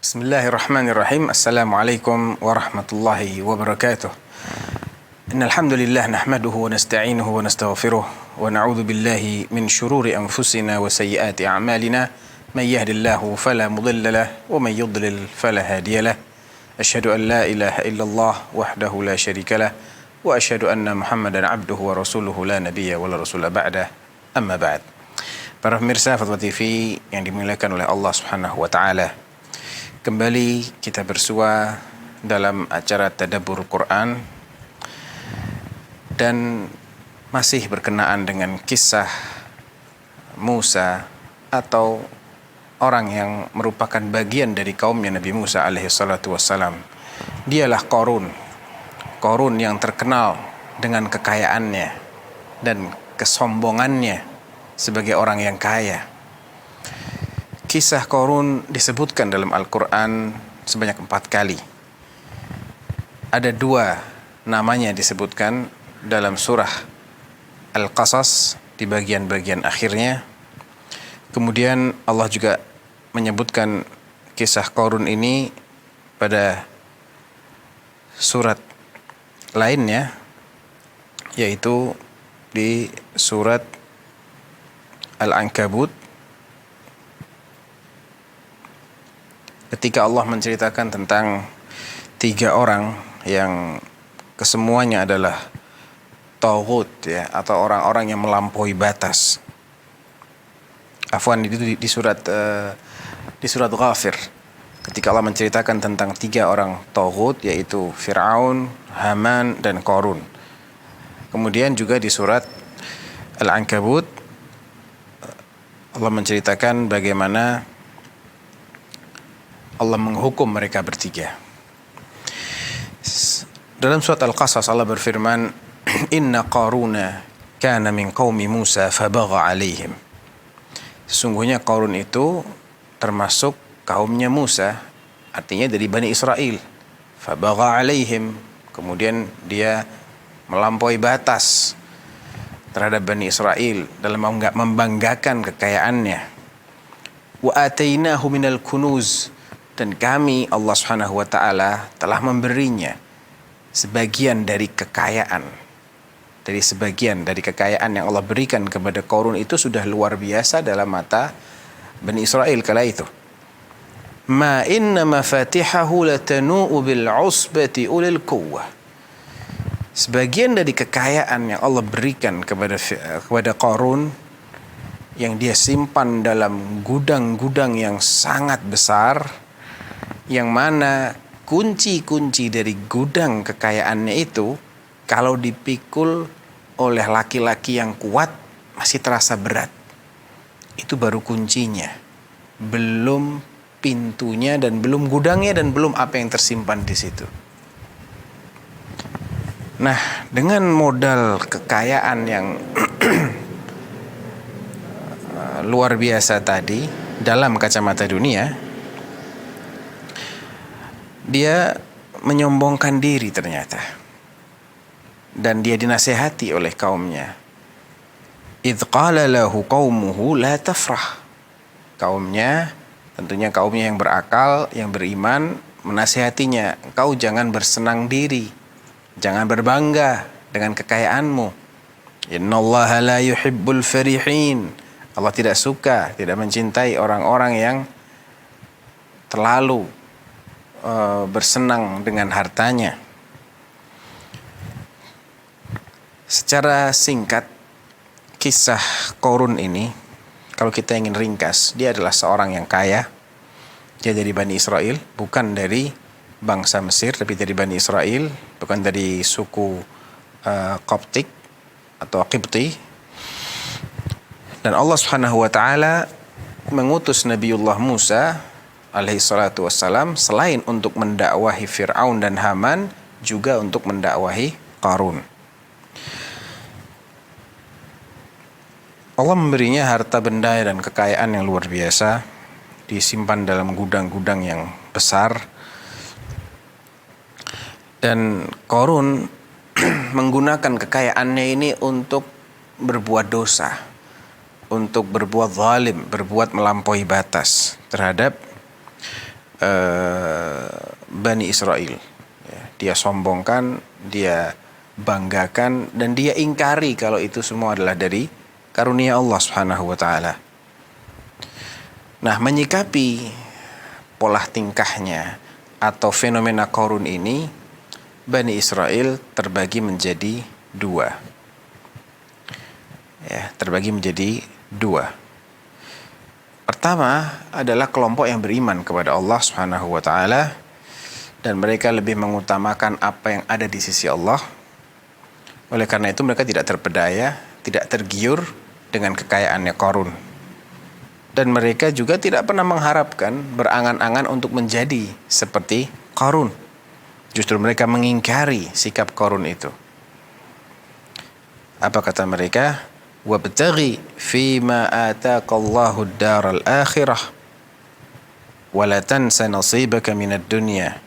Bismillahirrahmanirrahim. Assalamualaikum warahmatullahi wabarakatuh. Innal hamdalillah nahmaduhu wa nasta'inuhu wa nastaghfiruh wa na'udzu billahi min shururi anfusina wa sayyiati a'malina. May yahdihillahu fala mudilla lahu wa may yudlil fala hadiya lahu. Asyhadu an la ilaha illallah wahdahu la syarika lahu wa asyhadu anna Muhammadan 'abduhu wa rasuluhu la nabiyya wa la rasula ba'dah. Amma ba'd. Para pemirsa Fatwa TV yang dimuliakan oleh Allah Subhanahu wa taala. Kembali kita bersua dalam acara Tadabbur Quran dan masih berkenaan dengan kisah Musa atau orang yang merupakan bagian dari kaumnya Nabi Musa alaihi salatu wassalam. Dialah Qarun. Qarun yang terkenal dengan kekayaannya dan kesombongannya sebagai orang yang kaya. Kisah Qarun disebutkan dalam Al-Quran sebanyak 4 kali. Ada 2 namanya disebutkan dalam surah Al-Qasas di bagian-bagian akhirnya. Kemudian Allah juga menyebutkan kisah Qarun ini pada surat lainnya, yaitu di surat Al-Ankabut, ketika Allah menceritakan tentang 3 orang yang kesemuanya adalah taghut, ya, atau orang-orang yang melampaui batas. Afwan, itu di surat Ghafir, ketika Allah menceritakan tentang 3 orang taghut, yaitu Fir'aun, Haman, dan Qarun. Kemudian juga di surat Al-Ankabut Allah menceritakan bagaimana Allah menghukum mereka bertiga. Dalam surat Al-Qasas Allah berfirman, Inna Qaruna kana min qaumi Musa fabagha alaihim. Sesungguhnya Qarun itu termasuk kaumnya Musa, artinya dari Bani Israel. Fabagha alaihim, kemudian dia melampaui batas terhadap Bani Israel dalam membanggakan kekayaannya. Wa atainahu minal kunuz, dan kami Allah Subhanahu wa taala telah memberinya sebagian dari kekayaan. Dari sebagian dari kekayaan yang Allah berikan kepada Qarun itu sudah luar biasa dalam mata Bani Israel kala itu. Ma inna mafatihahu latanu'u bil 'usbati ulil quwwah. Sebagian dari kekayaan yang Allah berikan kepada Qarun yang dia simpan dalam gudang-gudang yang sangat besar, yang mana kunci-kunci dari gudang kekayaannya itu kalau dipikul oleh laki-laki yang kuat masih terasa berat. Itu baru kuncinya, belum pintunya dan belum gudangnya dan belum apa yang tersimpan di situ. Nah, dengan modal kekayaan yang luar biasa tadi dalam kacamata dunia, dia menyombongkan diri ternyata, dan dia dinasihati oleh kaumnya. Idh qala lahu qaumuhu la tafrah. Kaumnya, tentunya kaumnya yang berakal, yang beriman, menasihatinya, engkau jangan bersenang diri, jangan berbangga dengan kekayaanmu. Innallaha la yuhibbul farihin. Allah tidak suka, tidak mencintai orang-orang yang terlalu bersenang dengan hartanya. Secara singkat, kisah Qarun ini, kalau kita ingin ringkas, dia adalah seorang yang kaya. Dia dari Bani Israel, bukan dari bangsa Mesir, tapi dari Bani Israel, bukan dari suku Koptik atau Qibti. Dan Allah Subhanahu wa taala mengutus Nabiullah Musa alaihi salatu wassalam selain untuk mendakwahi Fir'aun dan Haman, juga untuk mendakwahi Qarun. Allah memberinya harta benda dan kekayaan yang luar biasa, disimpan dalam gudang-gudang yang besar. Dan Qarun menggunakan kekayaannya ini untuk berbuat dosa, untuk berbuat zalim, berbuat melampaui batas terhadap Bani Israel. Ya, dia sombongkan, dia banggakan, dan dia ingkari kalau itu semua adalah dari karunia Allah Subhanahu wa taala. Nah, menyikapi pola tingkahnya atau fenomena Qarun ini, Bani Israel terbagi menjadi dua. Ya, terbagi menjadi dua. Pertama adalah kelompok yang beriman kepada Allah Subhanahu wa taala dan mereka lebih mengutamakan apa yang ada di sisi Allah. Oleh karena itu mereka tidak terpedaya, tidak tergiur dengan kekayaannya Qarun. Dan mereka juga tidak pernah mengharapkan, berangan-angan untuk menjadi seperti Qarun. Justru mereka mengingkari sikap Qarun itu. Apa kata mereka? Wabtaghi fima ataqallahu ad-daral akhirah wa la tansa nasibaka minad dunya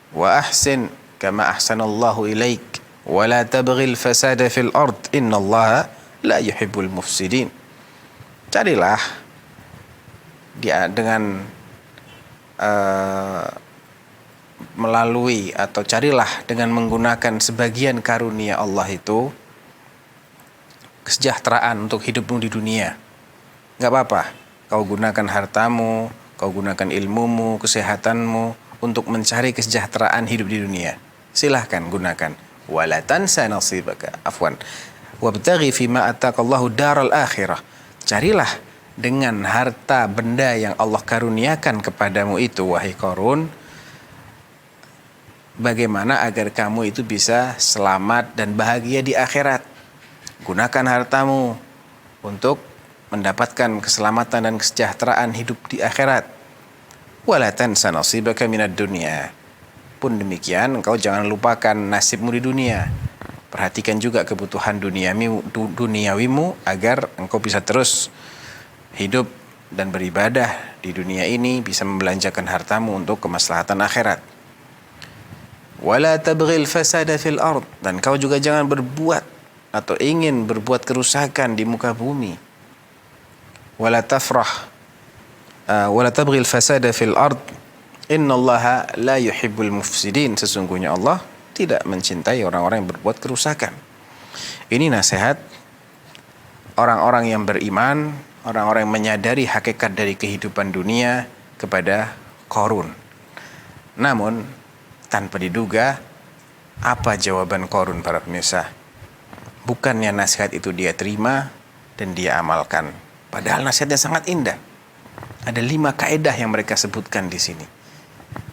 wa ahsin kama ahsanallahu ilaik wa la tabghil fasada fil ard innallaha la yuhibbul mufsidin. Carilah dia dengan melalui atau carilah dengan menggunakan sebagian karunia Allah itu kesejahteraan untuk hidupmu di dunia. Gak apa-apa, kau gunakan hartamu, kau gunakan ilmumu, kesehatanmu untuk mencari kesejahteraan hidup di dunia. Silahkan gunakan. Wala tansa nasibaka. Afwan. Wabtaghi fima ataqallahu daral akhirah. Carilah dengan harta benda yang Allah karuniakan kepadamu itu, wahai Qarun, bagaimana agar kamu itu bisa selamat dan bahagia di akhirat. Gunakan hartamu untuk mendapatkan keselamatan dan kesejahteraan hidup di akhirat. Wala tansa nasibaka minad dunya. Pun demikian, engkau jangan lupakan nasibmu di dunia. Perhatikan juga kebutuhan duniawimu agar engkau bisa terus hidup dan beribadah di dunia ini, bisa membelanjakan hartamu untuk kemaslahatan akhirat. Wala tabghil fasada fil ard. Dan kau juga jangan berbuat atau ingin berbuat kerusakan di muka bumi. Wala tabghil fasada fil ard innallaha la yuhibbul mufsidin. Sesungguhnya Allah tidak mencintai orang-orang yang berbuat kerusakan. Ini nasihat orang-orang yang beriman, orang-orang yang menyadari hakikat dari kehidupan dunia kepada Qarun. Namun tanpa diduga, apa jawaban Qarun, para pemirsa? Bukannya nasihat itu dia terima dan dia amalkan. Padahal nasihatnya sangat indah. Ada 5 kaidah yang mereka sebutkan di sini.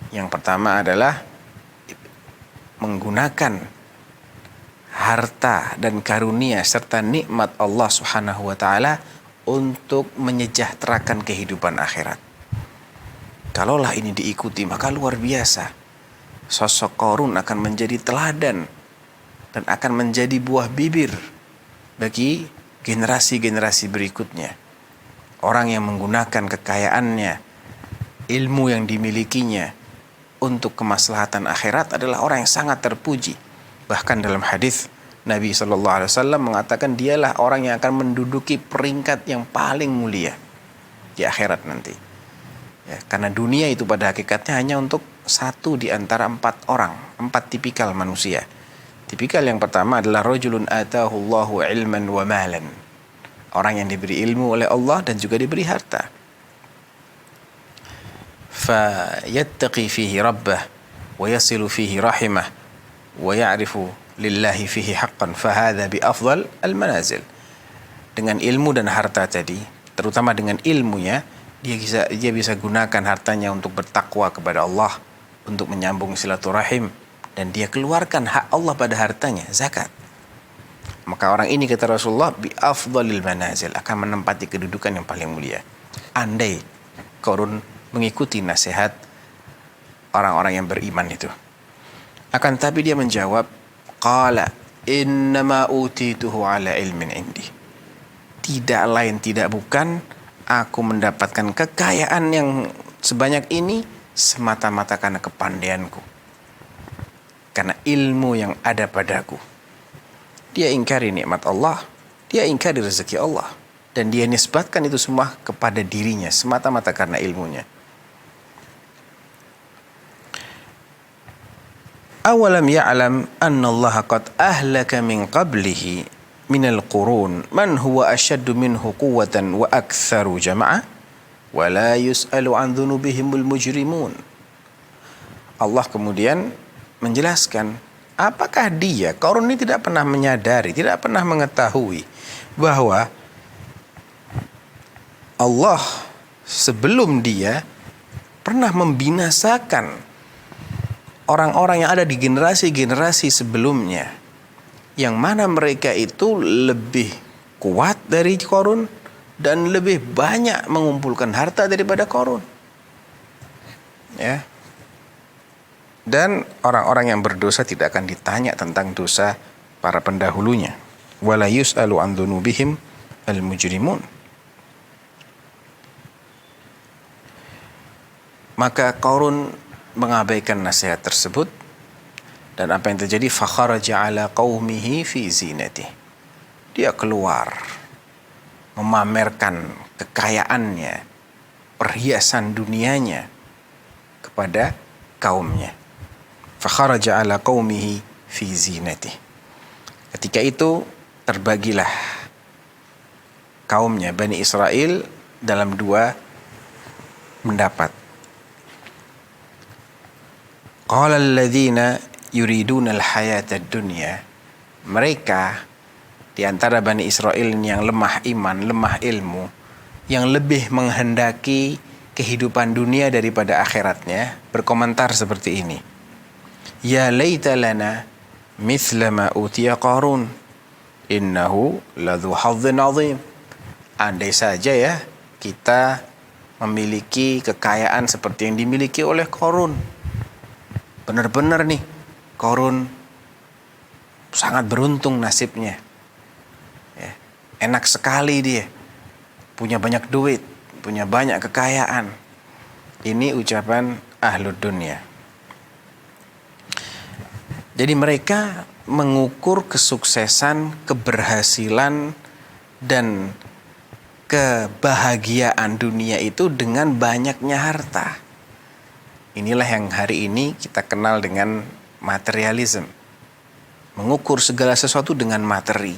Yang pertama adalah menggunakan harta dan karunia serta nikmat Allah Subhanahu wa taala untuk menyejahterakan kehidupan akhirat. Kalaulah ini diikuti, maka luar biasa. Sosok Qarun akan menjadi teladan dan akan menjadi buah bibir bagi generasi-generasi berikutnya. Orang yang menggunakan kekayaannya, ilmu yang dimilikinya untuk kemaslahatan akhirat adalah orang yang sangat terpuji. Bahkan dalam hadis Nabi SAW mengatakan dialah orang yang akan menduduki peringkat yang paling mulia di akhirat nanti. Ya, karena dunia itu pada hakikatnya hanya untuk 1 di antara 4 orang, 4 tipikal manusia. Tipikal yang pertama adalah rajulun atahu Allahu ilman wa malan. Orang yang diberi ilmu oleh Allah dan juga diberi harta. Fa yattaqi fihi rabbah wa yasilu fihi rahimah wa ya'rifu lillahi fihi haqqan fa hadha bi afdal al manazil. Dengan ilmu dan harta tadi, terutama dengan ilmunya, dia bisa gunakan hartanya untuk bertakwa kepada Allah, untuk menyambung silaturahim, dan dia keluarkan hak Allah pada hartanya, zakat. Maka orang ini, kata Rasulullah, bi afdalil manazil, akan menempati kedudukan yang paling mulia. Andai Qarun mengikuti nasihat orang-orang yang beriman itu. Akan tapi dia menjawab, qala innama utituhu ala ilmin indi. Tidak lain tidak bukan, aku mendapatkan kekayaan yang sebanyak ini semata-mata karena kepandaianku, karena ilmu yang ada padaku. Dia ingkari nikmat Allah, dia ingkari rezeki Allah, dan dia nisbatkan itu semua kepada dirinya semata-mata karena ilmunya. Awalam ya'lam anna Allah qad ahlaka min qablihi minal qurun man huwa ashaddu minhu quwwatan wa aktsaru jam'a wa la yus'alu an dhunubihimul mujrimun. Allah kemudian menjelaskan, apakah dia, Qarun ini tidak pernah menyadari, tidak pernah mengetahui bahwa Allah sebelum dia pernah membinasakan orang-orang yang ada di generasi-generasi sebelumnya, yang mana mereka itu lebih kuat dari Qarun dan lebih banyak mengumpulkan harta daripada Qarun. Ya. Dan orang-orang yang berdosa tidak akan ditanya tentang dosa para pendahulunya. Wala yus'alu an dzunubihim al-mujrimun. Maka Qarun mengabaikan nasihat tersebut, dan apa yang terjadi, fakharaja ala qaumihi fi zinatih. Dia keluar memamerkan kekayaannya, perhiasan dunianya kepada kaumnya. Fakharaja ala qaumihi fi zinatih. Ketika itu terbagilah kaumnya Bani Israel dalam dua pendapat. Qala alladzina yuriduna al-hayata ad-dunya. Mereka di antara Bani Israel yang lemah iman, lemah ilmu, yang lebih menghendaki kehidupan dunia daripada akhiratnya, berkomentar seperti ini. Ya laita lana mithla ma utiya Qarun innahu ladzu hadzin azim. Andai saja ya kita memiliki kekayaan seperti yang dimiliki oleh Qarun. Benar-benar nih, Qarun sangat beruntung nasibnya. Ya, enak sekali dia. Punya banyak duit, punya banyak kekayaan. Ini ucapan ahlud dunia. Jadi mereka mengukur kesuksesan, keberhasilan, dan kebahagiaan dunia itu dengan banyaknya harta. Inilah yang hari ini kita kenal dengan materialism. Mengukur segala sesuatu dengan materi.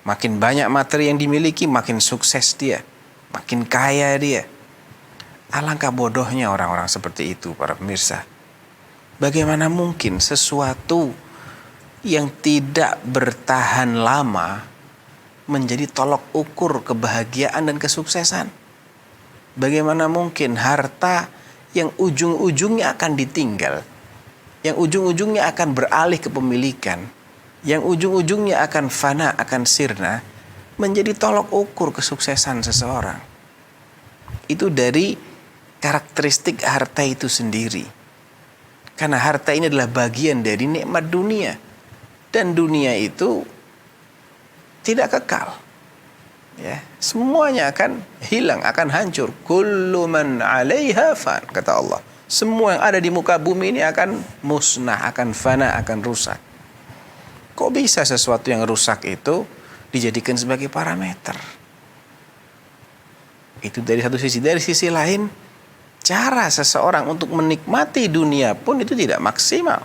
Makin banyak materi yang dimiliki, makin sukses dia, makin kaya dia. Alangkah bodohnya orang-orang seperti itu, para pemirsa. Bagaimana mungkin sesuatu yang tidak bertahan lama menjadi tolok ukur kebahagiaan dan kesuksesan? Bagaimana mungkin harta yang ujung-ujungnya akan ditinggal, yang ujung-ujungnya akan beralih kepemilikan, yang ujung-ujungnya akan fana, akan sirna, menjadi tolok ukur kesuksesan seseorang? Itu dari karakteristik harta itu sendiri. Karena harta ini adalah bagian dari nikmat dunia. Dan dunia itu tidak kekal. Ya, semuanya akan hilang, akan hancur. Kullu man 'alaiha fan, kata Allah. Semua yang ada di muka bumi ini akan musnah, akan fana, akan rusak. Kok bisa sesuatu yang rusak itu dijadikan sebagai parameter? Itu dari satu sisi. Dari sisi lain, cara seseorang untuk menikmati dunia pun itu tidak maksimal.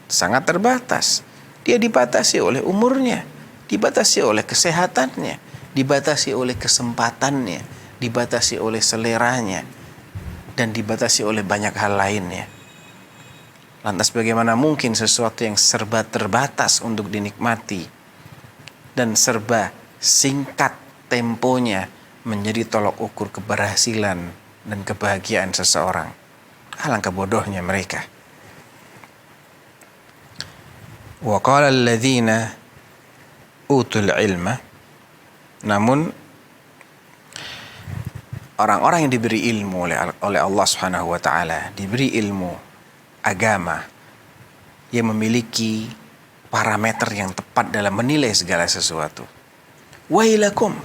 Sangat terbatas. Dia dibatasi oleh umurnya, dibatasi oleh kesehatannya, dibatasi oleh kesempatannya, dibatasi oleh seleranya, dan dibatasi oleh banyak hal lainnya. Lantas bagaimana mungkin sesuatu yang serba terbatas untuk dinikmati dan serba singkat temponya menjadi tolok ukur keberhasilan dan kebahagiaan seseorang? Alangkah bodohnya mereka. Wa qala alladzina utul ilma. Namun orang-orang yang diberi ilmu oleh Allah Subhanahu wa taala, diberi ilmu agama, yang memiliki parameter yang tepat dalam menilai segala sesuatu. Wailakum,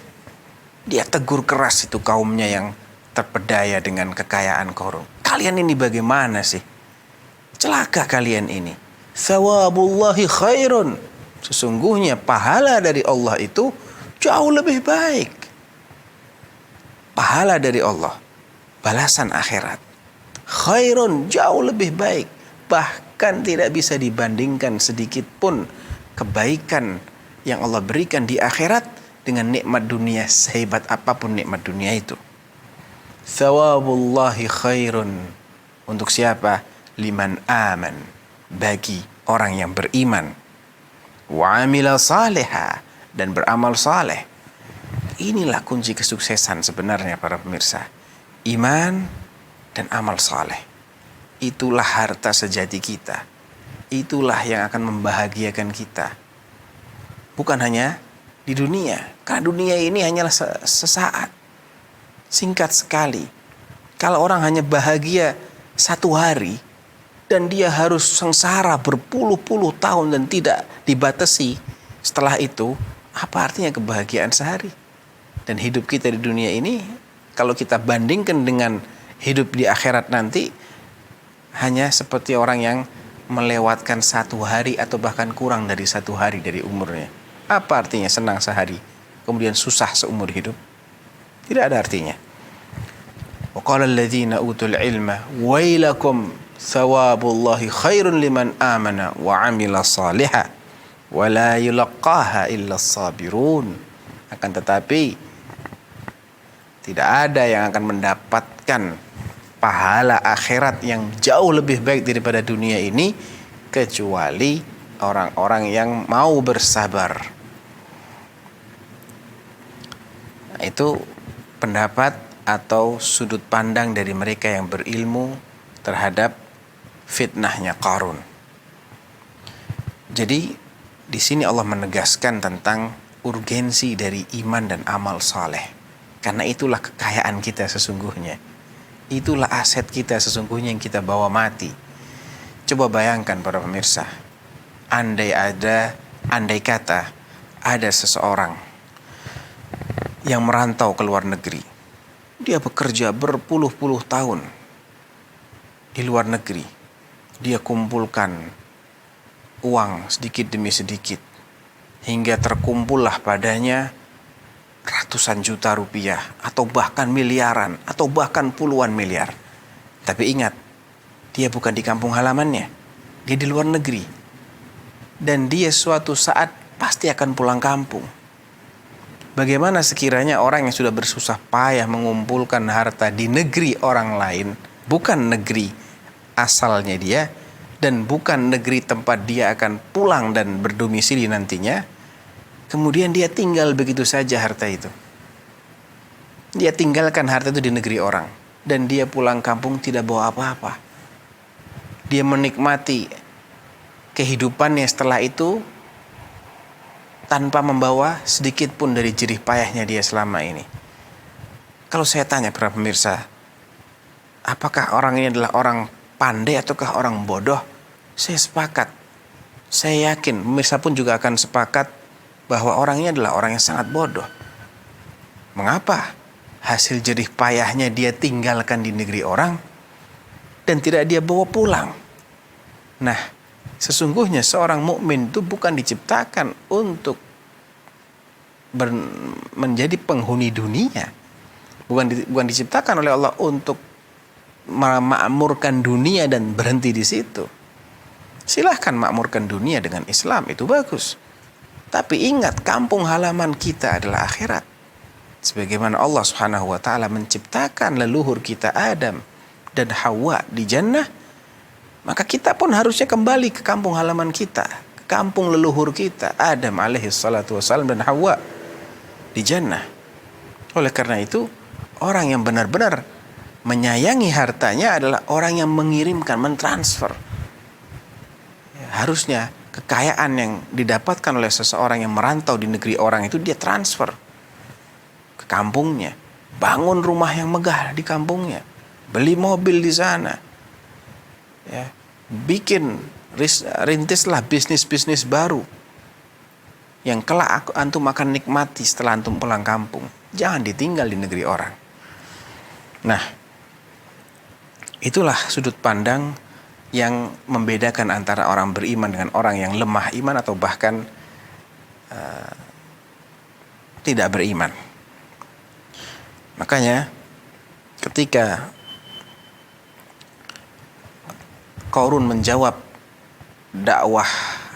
dia tegur keras itu kaumnya yang terpedaya dengan kekayaan Qarun. Kalian ini bagaimana sih? Celaka kalian ini. Thawabullahi khairun. Sesungguhnya pahala dari Allah itu jauh lebih baik. Pahala dari Allah, balasan akhirat, khairun, jauh lebih baik. bahkan tidak bisa dibandingkan sedikit pun kebaikan yang Allah berikan di akhirat dengan nikmat dunia, sehebat apapun nikmat dunia itu. Thawabullahi khairun, untuk siapa? Liman aman, bagi orang yang beriman. Wa amila saliha, dan beramal saleh. Inilah kunci kesuksesan sebenarnya para pemirsa. Iman dan amal saleh. Itulah harta sejati kita. Itulah yang akan membahagiakan kita. Bukan hanya di dunia. Karena dunia ini hanyalah sesaat. Singkat sekali. Kalau orang hanya bahagia satu hari, dan dia harus sengsara berpuluh-puluh tahun dan tidak dibatasi setelah itu, apa artinya kebahagiaan sehari? Dan hidup kita di dunia ini, kalau kita bandingkan dengan hidup di akhirat nanti, hanya seperti orang yang melewatkan satu hari atau bahkan kurang dari satu hari dari umurnya. Apa artinya senang sehari, kemudian susah seumur hidup? Tidak ada artinya. Wa qala alladhina utul ilma wailakum thawabullahi khairun liman amana wa amila salihah wa la yulaqaha illa sabirun. Akan tetapi tidak ada yang akan mendapatkan pahala akhirat yang jauh lebih baik daripada dunia ini kecuali orang-orang yang mau bersabar. Nah, itu pendapat atau sudut pandang dari mereka yang berilmu terhadap fitnahnya Qarun. Jadi di sini Allah menegaskan tentang urgensi dari iman dan amal saleh. Karena itulah kekayaan kita sesungguhnya. Itulah aset kita sesungguhnya yang kita bawa mati. Coba bayangkan para pemirsa, andai kata ada seseorang yang merantau ke luar negeri. Dia bekerja berpuluh-puluh tahun di luar negeri. Dia kumpulkan uang sedikit demi sedikit hingga terkumpullah padanya ratusan juta rupiah atau bahkan miliaran atau bahkan puluhan miliar. Tapi ingat, dia bukan di kampung halamannya. Dia di luar negeri. Dan dia suatu saat pasti akan pulang kampung. Bagaimana sekiranya orang yang sudah bersusah payah mengumpulkan harta di negeri orang lain, bukan negeri asalnya dia, dan bukan negeri tempat dia akan pulang dan berdomisili nantinya, kemudian dia tinggal begitu saja harta itu. Dia tinggalkan harta itu di negeri orang, dan dia pulang kampung tidak bawa apa-apa. Dia menikmati kehidupannya setelah itu tanpa membawa sedikit pun dari jerih payahnya dia selama ini. Kalau saya tanya para pemirsa, apakah orang ini adalah orang pandai ataukah orang bodoh? Saya sepakat. Saya yakin pemirsa pun juga akan sepakat bahwa orang ini adalah orang yang sangat bodoh. Mengapa? Hasil jerih payahnya dia tinggalkan di negeri orang dan tidak dia bawa pulang. Nah, sesungguhnya seorang mukmin itu bukan diciptakan untuk menjadi penghuni dunia. Bukan diciptakan oleh Allah untuk memakmurkan dunia dan berhenti di situ. Silahkan makmurkan dunia dengan Islam, itu bagus. Tapi ingat, kampung halaman kita adalah akhirat. Sebagaimana Allah Subhanahu wa taala menciptakan leluhur kita Adam dan Hawa di jannah, maka kita pun harusnya kembali ke kampung halaman kita, ke kampung leluhur kita, Adam alaihi salatu wassalam dan Hawa di jannah. Oleh karena itu, orang yang benar-benar menyayangi hartanya adalah orang yang mengirimkan, mentransfer. Harusnya kekayaan yang didapatkan oleh seseorang yang merantau di negeri orang itu dia transfer ke kampungnya, bangun rumah yang megah di kampungnya, beli mobil di sana, ya, rintislah bisnis-bisnis baru yang kelak antum akan nikmati setelah antum pulang kampung. Jangan ditinggal di negeri orang. Nah, itulah sudut pandang yang membedakan antara orang beriman dengan orang yang lemah iman atau bahkan tidak beriman. Makanya ketika Qarun menjawab dakwah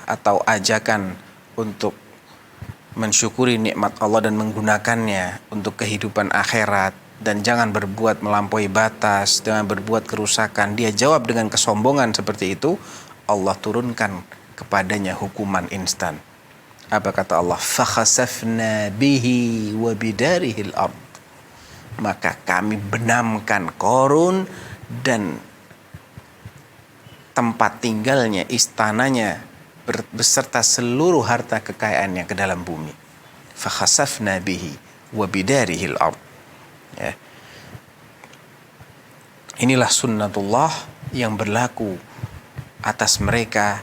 atau ajakan untuk mensyukuri nikmat Allah dan menggunakannya untuk kehidupan akhirat, dan jangan berbuat melampaui batas, jangan berbuat kerusakan, dia jawab dengan kesombongan seperti itu, Allah turunkan kepadanya hukuman instan. Apa kata Allah? Fakhasafna bihi wa bidarihil ard. Maka kami benamkan Qarun dan tempat tinggalnya, istananya, beserta seluruh harta kekayaannya ke dalam bumi. Fakhasafna bihi wa bidarihil ard. Ya. Inilah sunnatullah yang berlaku atas mereka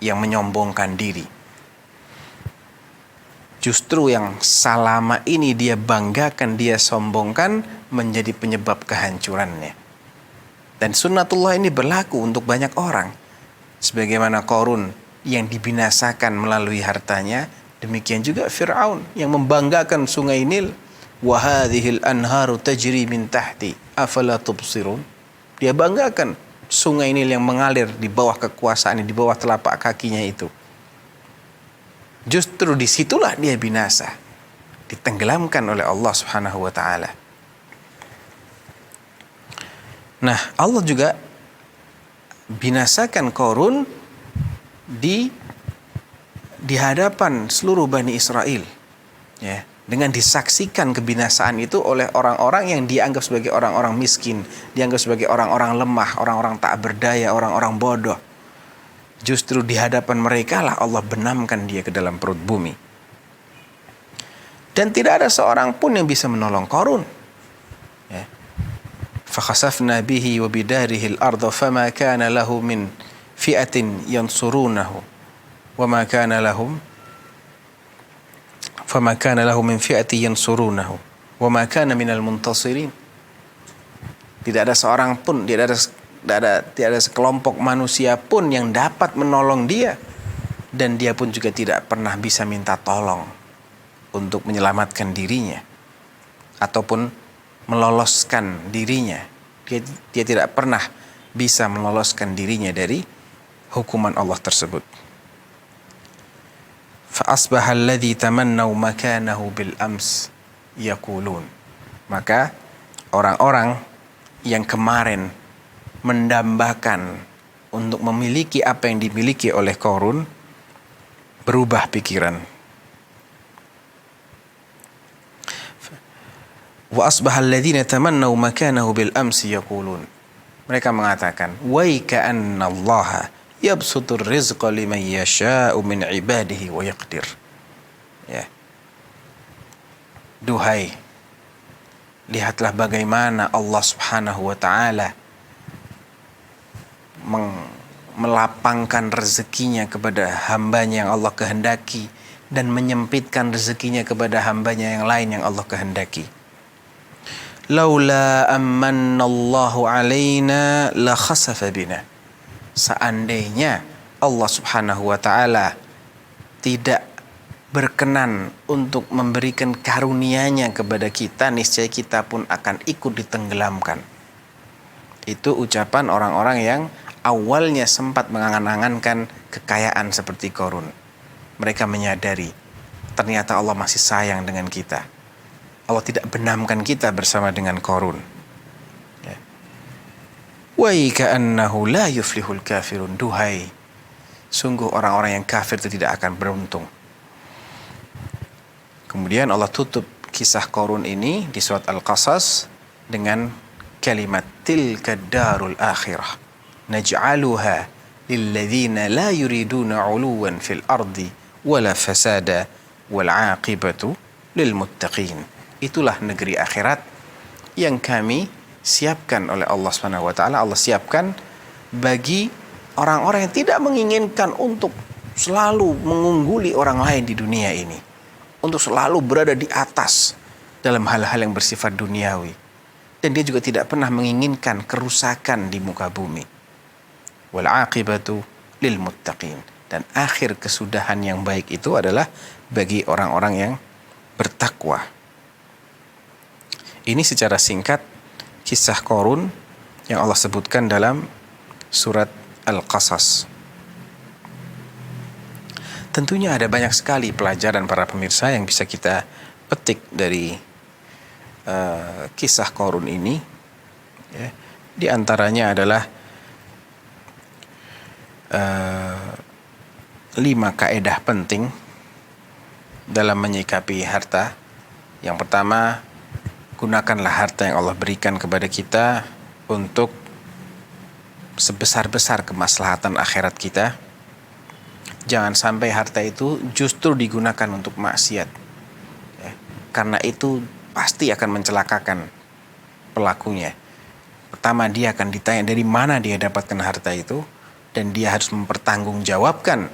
yang menyombongkan diri. Justru yang selama ini dia banggakan, dia sombongkan, menjadi penyebab kehancurannya. Dan sunnatullah ini berlaku untuk banyak orang. Sebagaimana Qarun yang dibinasakan melalui hartanya, demikian juga Fir'aun yang membanggakan sungai Nil. Wa hadhil anharu tajri min tahti afala tubsirun. Dia banggakan sungai Nil yang mengalir di bawah kekuasaan, di bawah telapak kakinya itu. Justru disitulah dia binasa, ditenggelamkan oleh Allah Subhanahu wa ta'ala. Nah, Allah juga binasakan Qarun di hadapan seluruh Bani Israel, ya, dengan disaksikan kebinasaan itu oleh orang-orang yang dianggap sebagai orang-orang miskin, dianggap sebagai orang-orang lemah, orang-orang tak berdaya, orang-orang bodoh. Justru di hadapan mereka lah Allah benamkan dia ke dalam perut bumi. Dan tidak ada seorang pun yang bisa menolong Qarun. Ya. فَخَسَفْنَا بِهِ وَبِدَارِهِ الْأَرْضَ فَمَا كَانَ لَهُ مِنْ فِئَةٍ يَنْصُرُونَهُ وَمَا كَانَ لَهُ مِنْ فِئَةٍ يَنْصُرُونَهُ وَمَا كَانَ مِنَ الْمُنْتَصِرِينَ. Tidak ada seorang pun, tidak ada sekelompok manusia pun yang dapat menolong dia, dan dia pun juga tidak pernah bisa minta tolong untuk menyelamatkan dirinya ataupun meloloskan dirinya. Dia tidak pernah bisa meloloskan dirinya dari hukuman Allah tersebut. Fa asbaha alladhi tamannau makanahu bil ams yaqulun. Maka orang-orang yang kemarin mendambakan untuk memiliki apa yang dimiliki oleh Qarun berubah pikiran. Wa asbaha alladhina tamannau makanahu bil amsi yaqulun. Mereka mengatakan, wa ka'anna Allah yabsutur rizqa liman yasha'u min ibadihi wa yaqdir. Ya. Duhai, lihatlah bagaimana Allah Subhanahu wa ta'ala melapangkan rezekinya kepada hambanya yang Allah kehendaki, dan menyempitkan rezekinya kepada hambanya yang lain yang Allah kehendaki. Laula ammanallahu alaina la khasafa bina. Seandainya Allah Subhanahu wa ta'ala tidak berkenan untuk memberikan karunia-Nya kepada kita, niscaya kita pun akan ikut ditenggelamkan. Itu ucapan orang-orang yang awalnya sempat mengangan-angankan kekayaan seperti Qarun. Mereka menyadari ternyata Allah masih sayang dengan kita. Allah tidak benamkan kita bersama dengan Qarun. Ya. Wa ka'annahu la yuflihul kafirun. Duhai, sungguh orang-orang yang kafir itu tidak akan beruntung. Kemudian Allah tutup kisah Qarun ini di surat Al-Qasas dengan kalimat tilka darul akhirah naj'aluha lilladzina la yuriduna 'uluwan fil ardi wala fasada wal 'aqibatu lil muttaqin. Itulah negeri akhirat yang kami siapkan oleh Allah Subhanahu wa ta'ala. Allah siapkan bagi orang-orang yang tidak menginginkan untuk selalu mengungguli orang lain di dunia ini, untuk selalu berada di atas dalam hal-hal yang bersifat duniawi, dan dia juga tidak pernah menginginkan kerusakan di muka bumi. Wal aqibatu lil muttaqin. Dan akhir kesudahan yang baik itu adalah bagi orang-orang yang bertakwa. Ini secara singkat kisah Qarun yang Allah sebutkan dalam surat Al-Qasas. tentunya ada banyak sekali pelajaran para pemirsa yang bisa kita petik dari kisah Qarun ini. Ya. Di antaranya adalah 5 kaedah penting dalam menyikapi harta. Yang pertama, gunakanlah harta yang Allah berikan kepada kita untuk sebesar-besar kemaslahatan akhirat kita. Jangan sampai harta itu justru digunakan untuk maksiat, ya. Karena itu pasti akan mencelakakan pelakunya. Pertama, dia akan ditanya dari mana dia dapatkan harta itu, dan dia harus mempertanggungjawabkan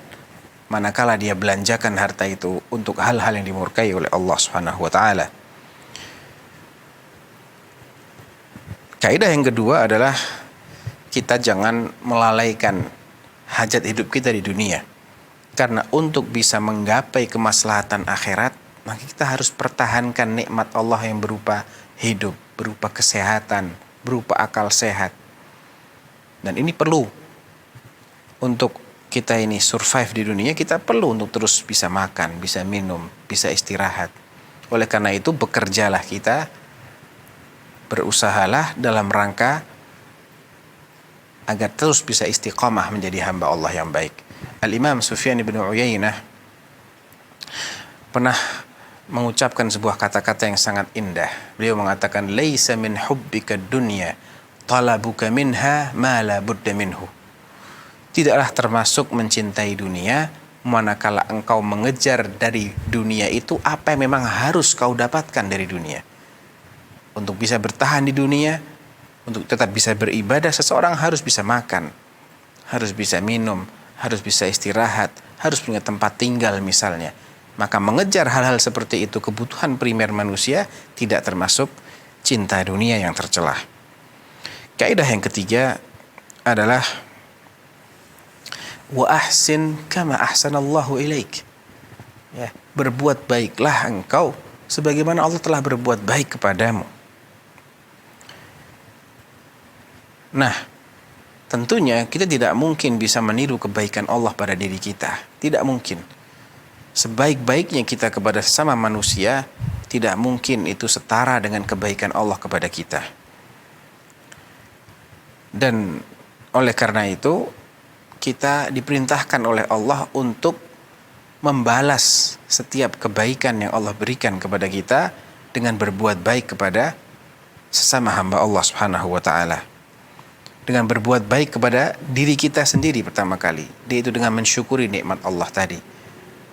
manakala dia belanjakan harta itu untuk hal-hal yang dimurkai oleh Allah Subhanahu wa taala. Kaidah yang kedua adalah kita jangan melalaikan hajat hidup kita di dunia. Karena untuk bisa menggapai kemaslahatan akhirat, maka kita harus pertahankan nikmat Allah yang berupa hidup, berupa kesehatan, berupa akal sehat. Dan ini perlu untuk kita ini survive di dunia. Kita perlu untuk terus bisa makan, bisa minum, bisa istirahat. Oleh karena itu bekerjalah kita, berusahalah dalam rangka agar terus bisa istiqamah menjadi hamba Allah yang baik. Al-Imam Sufyan bin Uyainah pernah mengucapkan sebuah kata-kata yang sangat indah. Beliau mengatakan, "Laisa min hubbika dunya talabuka minha ma la budda minhu." Tidaklah termasuk mencintai dunia manakala engkau mengejar dari dunia itu apa yang memang harus kau dapatkan dari dunia. Untuk bisa bertahan di dunia, untuk tetap bisa beribadah, seseorang harus bisa makan, harus bisa minum, harus bisa istirahat, harus punya tempat tinggal misalnya. Maka mengejar hal-hal seperti itu, kebutuhan primer manusia, tidak termasuk cinta dunia yang tercelah. Kaidah yang ketiga adalah wa ahsin kama ahsanallahu ilaik. Ya, berbuat baiklah engkau sebagaimana Allah telah berbuat baik kepadamu. Nah, tentunya kita tidak mungkin bisa meniru kebaikan Allah pada diri kita. Tidak mungkin. Sebaik-baiknya kita kepada sesama manusia, tidak mungkin itu setara dengan kebaikan Allah kepada kita. Dan oleh karena itu, kita diperintahkan oleh Allah untuk membalas setiap kebaikan yang Allah berikan kepada kita dengan berbuat baik kepada sesama hamba Allah Subhanahu wa taala. Dengan berbuat baik kepada diri kita sendiri pertama kali, yaitu dengan mensyukuri nikmat Allah tadi,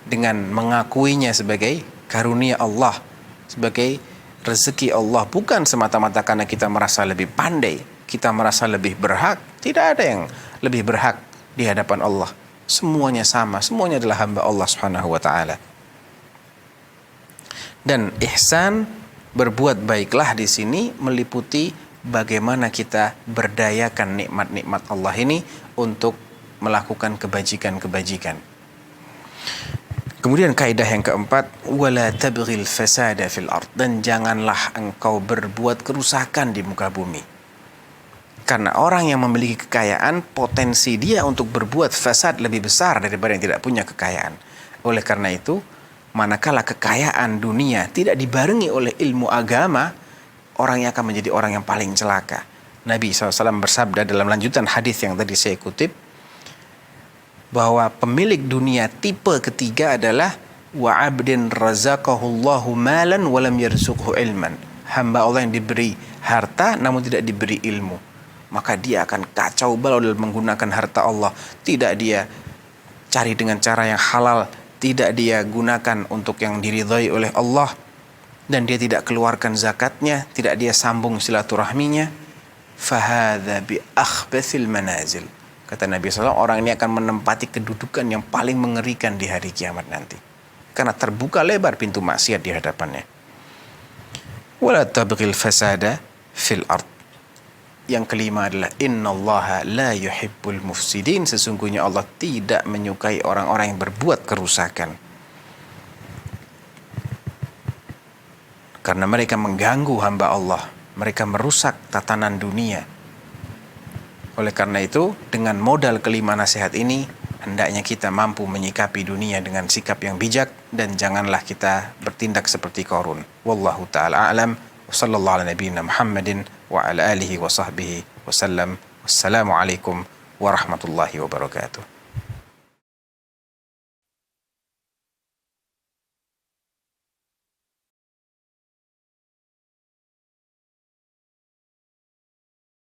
dengan mengakuinya sebagai karunia Allah, sebagai rezeki Allah, bukan semata-mata karena kita merasa lebih pandai, kita merasa lebih berhak. Tidak ada yang lebih berhak di hadapan Allah. Semuanya sama, semuanya adalah hamba Allah Subhanahu wa taala. Dan ihsan, berbuat baiklah di sini meliputi bagaimana kita berdayakan nikmat-nikmat Allah ini untuk melakukan kebajikan-kebajikan. Kemudian kaidah yang keempat, wala tabghil fasada fil ard, dan janganlah engkau berbuat kerusakan di muka bumi. Karena orang yang memiliki kekayaan, potensi dia untuk berbuat fasad lebih besar daripada yang tidak punya kekayaan. Oleh karena itu, manakala kekayaan dunia tidak dibarengi oleh ilmu agama, orangnya akan menjadi orang yang paling celaka. Nabi SAW bersabda dalam lanjutan hadis yang tadi saya kutip, bahwa pemilik dunia tipe ketiga adalah wa abdin razaqahullahu malan wa lam yarzuqhu ilman. Hamba Allah yang diberi harta namun tidak diberi ilmu. Maka dia akan kacau balau dalam menggunakan harta Allah. Tidak dia cari dengan cara yang halal, tidak dia gunakan untuk yang diridhai oleh Allah, dan dia tidak keluarkan zakatnya, tidak dia sambung silaturahminya. Fahadha bi akhbathil manazil. Kata Nabi SAW, orang ini akan menempati kedudukan yang paling mengerikan di hari kiamat nanti. Karena terbuka lebar pintu maksiat di hadapannya. Wala tabghil fasada fil ard. Yang kelima adalah innallaha la yuhibbul mufsidin. Sesungguhnya Allah tidak menyukai orang-orang yang berbuat kerusakan. Karena mereka mengganggu hamba Allah, mereka merusak tatanan dunia. Oleh karena itu, dengan modal kelima nasihat ini, hendaknya kita mampu menyikapi dunia dengan sikap yang bijak dan janganlah kita bertindak seperti Qarun. Wallahu taala a'lam. Wassallallahu ala nabiyyina Muhammadin wa ala alihi wa sahbihi wasallam. Wassalamualaikum warahmatullahi wabarakatuh.